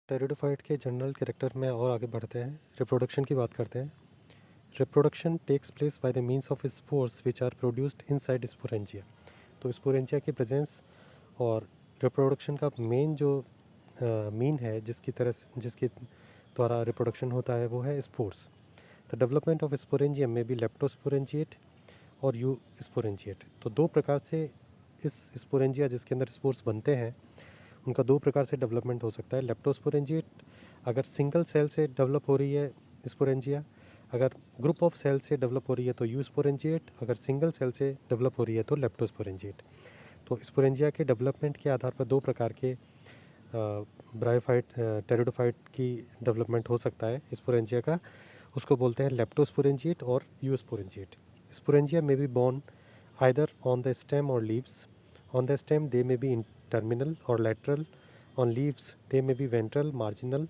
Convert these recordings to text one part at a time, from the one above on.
Pteridophyte के general character में और आगे बढ़ते हैं। रिप्रोडक्शन की बात करते हैं। Reproduction takes place by the means of spores which are produced inside sporangia. तो स्पोरेंजिया की प्रेजेंस और रिप्रोडक्शन का मेन जो मीन है जिसके द्वारा रिप्रोडक्शन होता है वो है spores. The development of sporangium में भी लेप्टोस्पोरेंजिएट और यू स्पोरेंजिएट। तो दो प्रकार से इस स्पोरेंजिया जिसके अंदर स्पोर्स बनते हैं उनका दो प्रकार से डेवलपमेंट हो सकता है। लेप्टोस्पोरेंजिएट अगर सिंगल सेल से डेवलप हो रही है स्पोरेंजिया, अगर ग्रुप ऑफ सेल से डेवलप हो रही है तो यू स्पोरेंजिएट, अगर सिंगल सेल से डेवलप हो रही है तो लेप्टोस्पोरेंजिएट। तो स्पोरेंजिया के डेवलपमेंट के आधार पर दो प्रकार के ब्रायोफाइट टेरिडोफाइट की डेवलपमेंट हो सकता है स्पोरेंजिया का। उसको बोलते हैं लेप्टोस्पोरेंजिएट और eusporangiate. Sporangia may be borne either on the stem और leaves. On the stem they may be terminal और lateral. On leaves they may be ventral, marginal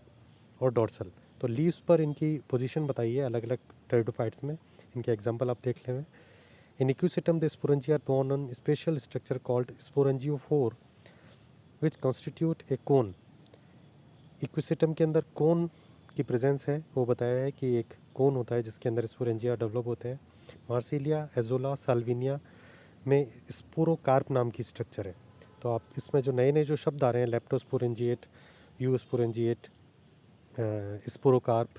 और डॉर्सल। तो लीव्स पर इनकी पोजीशन बताइए अलग अलग टेरिडोफाइट्स में। इनके एग्जांपल आप देख लें। In equisetum the sporangia are borne on special structure called sporangiophore which constitute a cone. Equisetum के अंदर कोन की प्रेजेंस है, वो बताया है कि एक कोन होता है जिसके अंदर स्पोरेंजिया डेवलप होते हैं। मार्सिलिया, एजोला, साल्विनिया में स्पोरोकार्प नाम की स्ट्रक्चर है। तो आप इसमें जो नए नए जो शब्द आ रहे हैं लेप्टोस्पोरेंजिएट, यू स्पोरेंजिएट, स्पोरोकार्प,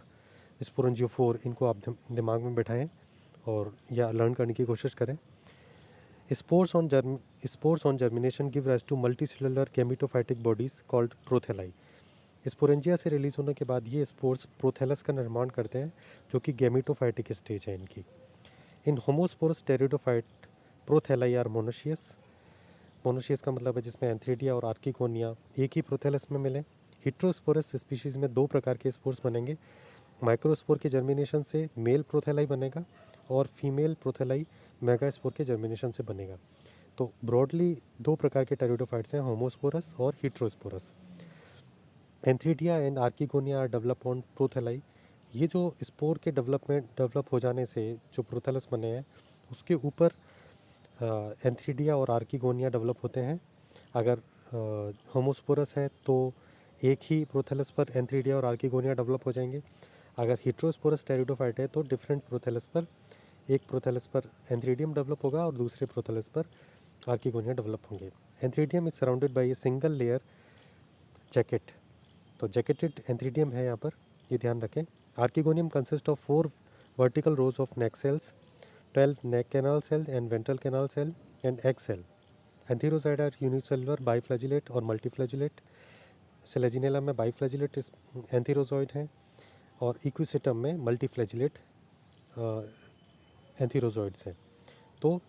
स्पोरेंजियोफोर, इनको आप दिमाग में बैठाएं और या लर्न करने की कोशिश करें। Spores on germination give rise to multicellular gametophytic bodies called prothalli. Sporangia से रिलीज होने के बाद ये स्पोर्स प्रोथेलस का निर्माण करते हैं जो कि गैमेटोफाइटिक स्टेज है इनकी। In homosporous pteridophyte prothalli are monoecious. Monoecious का मतलब है जिसमें एंथ्रीडिया और आर्किगोनिया एक ही प्रोथेलस में मिले। हिट्रोस्पोरस स्पीशीज में दो प्रकार के स्पोर्स बनेंगे। माइक्रोस्पोर के जर्मिनेशन से मेल प्रोथेलाई बनेगा और फीमेल प्रोथेलाई मेगास्पोर के जर्मिनेशन से बनेगा। तो ब्रॉडली दो प्रकार के टेरिडोफाइट्स हैं, होमोस्पोरस और heterosporous. Antheridia and archegonia are develop on prothalli. ये जो स्पोर के डेवलप हो जाने से जो प्रोथेलस बने हैं उसके ऊपर एंथ्रीडिया और आर्किगोनिया डेवलप होते हैं। अगर होमोस्पोरस है तो एक ही प्रोथेलस पर एंथ्रीडिया और आर्किगोनिया डेवलप हो जाएंगे। अगर हिट्रोस्पोरस टेरिडोफाइट है तो डिफरेंट प्रोथेलस पर, एक प्रोथेलस पर एंथ्रीडियम डेवलप होगा और दूसरे प्रोथेलस पर आर्किगोनिया डेवलप होंगे। Antheridium is surrounded by a single layer jacket. तो जैकेटेड एंथ्रीडियम है यहाँ पर, ये ध्यान रखें। Archegonium consist of 4 vertical rows of neck cells, 12 neck canal cell and ventral canal cell and egg cell. Antherozoid are unicellular, biflagellate और multiflagellate. Selaginella में बाइफ्लैजिलेट antherozoid हैं और इक्विसिटम में मल्टीफ्लैजिलेट एंथीरोजॉइड्स हैं। तो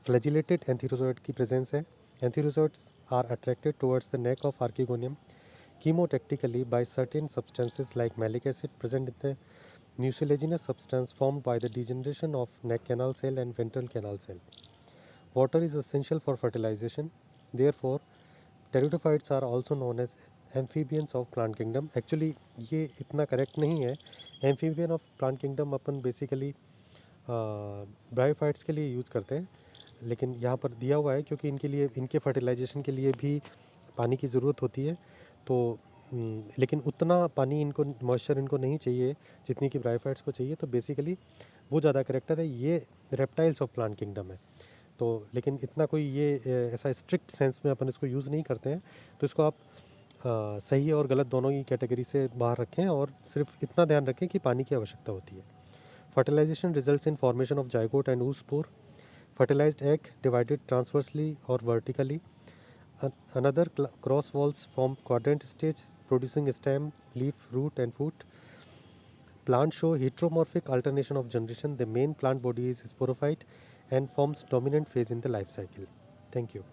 फ्लैजिलेटेड एंथीरोजॉइड की प्रेजेंस है। Antherozoids are attracted towards the neck of archegonium chemotactically by certain substances like malic acid present in the mucilaginous substance formed by the degeneration of neck canal cell and ventral canal cell. Water is essential for fertilization. Therefore, pteridophytes are also known as amphibians of plant kingdom. Actually, ये इतना correct नहीं है। Amphibian of plant kingdom upon basically bryophytes के लिए use करते हैं, लेकिन यहाँ पर दिया हुआ है क्योंकि इनके लिए, इनके फर्टिलाइजेशन के लिए भी पानी की ज़रूरत होती है। तो लेकिन उतना पानी इनको, मॉइस्चर इनको नहीं चाहिए जितनी कि ब्रायोफाइट्स को चाहिए। तो बेसिकली वो ज़्यादा करेक्टर है, ये रेप्टाइल्स ऑफ प्लांट किंगडम है। तो लेकिन इतना कोई ये ऐसा स्ट्रिक्ट सेंस में अपन इसको यूज़ नहीं करते हैं। तो इसको आप सही और गलत दोनों ही कैटेगरी से बाहर रखें और सिर्फ इतना ध्यान रखें कि पानी की आवश्यकता होती है। Fertilization results in formation of zygote and oospore. Fertilized egg divided transversely or vertically. Another cross walls form quadrant stage, producing stem, leaf, root and fruit. Plants show heteromorphic alternation of generation. The main plant body is sporophyte and forms dominant phase in the life cycle. Thank you.